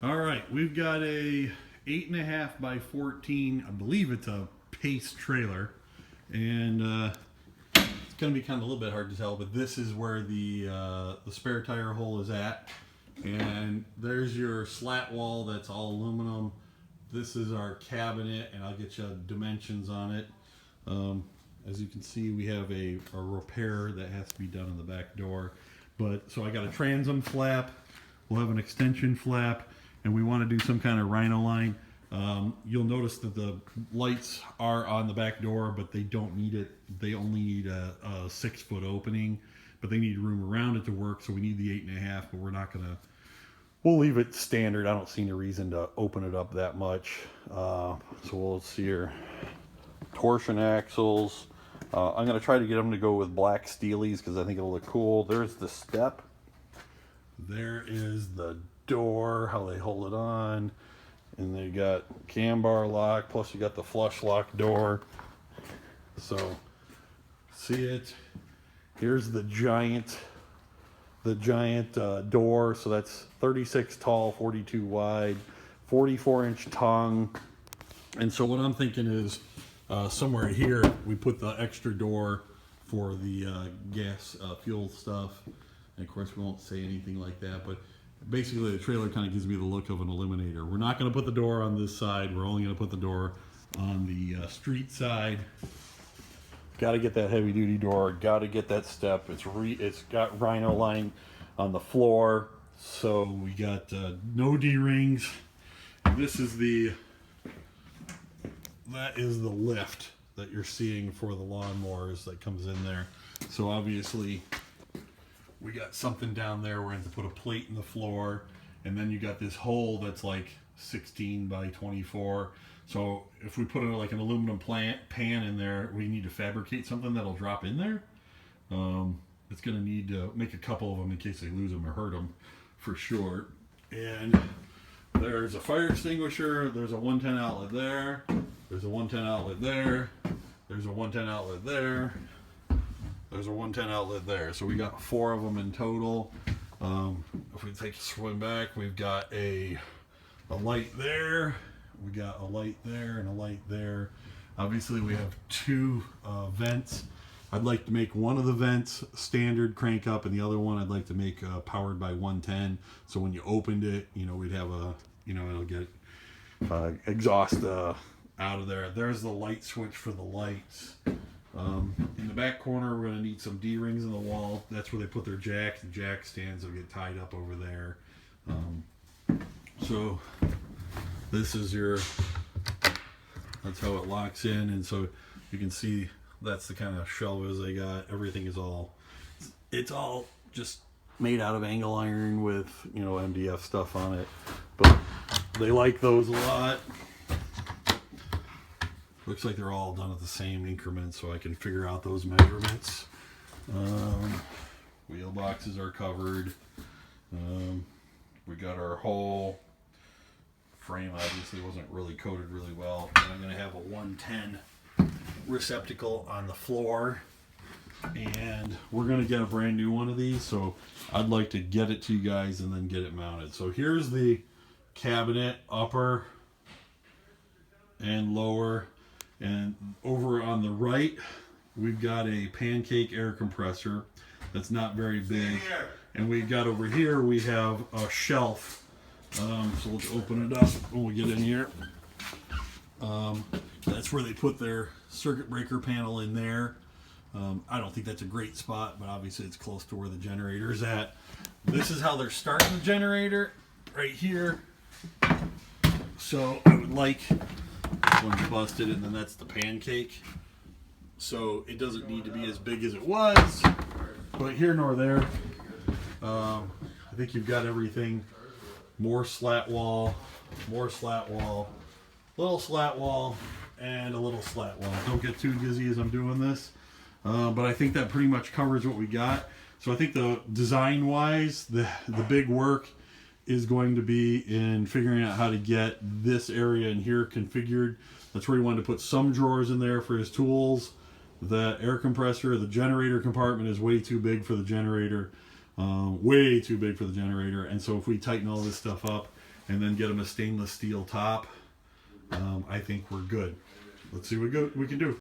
All right, we've got a 8.5 by 14. I believe it's a Pace trailer, and it's going to be kind of a little bit hard to tell. But this is where the spare tire hole is at, and there's your slat wall. That's all aluminum. This is our cabinet, and I'll get you dimensions on it. As you can see, we have a repair that has to be done in the back door. But so I got a transom flap. We'll have an extension flap, and we want to do some kind of rhino line. You'll notice that the lights are on the back door, but they don't need it. They only need a 6-foot opening, but they need room around it to work. So we need the 8.5, but we're not gonna. We'll leave it standard. I don't see any reason to open it up that much. So we'll see here. Torsion axles. I'm gonna try to get them to go with black steelies because I think it'll look cool. There's the step. There is the door, how they hold it on, and they got cam bar lock, plus you got the flush lock door. So see it, here's the giant door. So that's 36 tall, 42 wide, 44-inch tongue. And so what I'm thinking is somewhere here we put the extra door for the gas fuel stuff. And of course we won't say anything like that, but basically the trailer kind of gives me the look of an Eliminator. We're not going to put the door on this side. We're only going to put the door on the street side. Got to get that heavy duty door. Got to get that step. It's got rhino line on the floor. So we got no D-rings. That is the lift that you're seeing for the lawnmowers that comes in there. So obviously we got something down there. We're going to have to put a plate in the floor, and then you got this hole that's like 16 by 24. So if we put like an aluminum pan in there, we need to fabricate something that'll drop in there. It's going to need to make a couple of them in case they lose them or hurt them for sure. And there's a fire extinguisher. There's a 110 outlet there. There's a 110 outlet there. There's a 110 outlet there. There's a 110 outlet there. So we got 4 of them in total. If we take a swing back, we've got a light there. We got a light there and a light there. Obviously we have 2 vents. I'd like to make one of the vents standard crank up, and the other one I'd like to make powered by 110. So when you opened it, we'd have it'll get exhaust out of there. There's the light switch for the lights. In the back corner, we're going to need some D-rings in the wall. That's where they put their jacks. The jack stands will get tied up over there. So this is that's how it locks in. And so you can see that's the kind of shelves they got. Everything is it's all just made out of angle iron with, MDF stuff on it. But they like those a lot. Looks like they're all done at the same increment, so I can figure out those measurements. Wheel boxes are covered. We got our whole frame. Obviously wasn't really coated really well. And I'm going to have a 110 receptacle on the floor, and we're going to get a brand new one of these. So I'd like to get it to you guys and then get it mounted. So here's the cabinet, upper and lower. And over on the right, we've got a pancake air compressor that's not very big. And we've got over here, we have a shelf. So let's open it up when we get in here. That's where they put their circuit breaker panel in there. I don't think that's a great spot, but obviously it's close to where the generator is at. This is how they're starting the generator, right here. So I would like... one's busted, and then that's the pancake. So it doesn't need to be as big as it was, but here nor there. I think you've got everything. More slat wall, little slat wall, and a little slat wall. Don't get too dizzy as I'm doing this, but I think that pretty much covers what we got. So I think the design wise, the big work is going to be in figuring out how to get this area in here configured. That's where he wanted to put some drawers in there for his tools. The air compressor, the generator compartment is way too big for the generator. And so if we tighten all this stuff up, and then get them a stainless steel top, I think we're good. Let's see what we can do.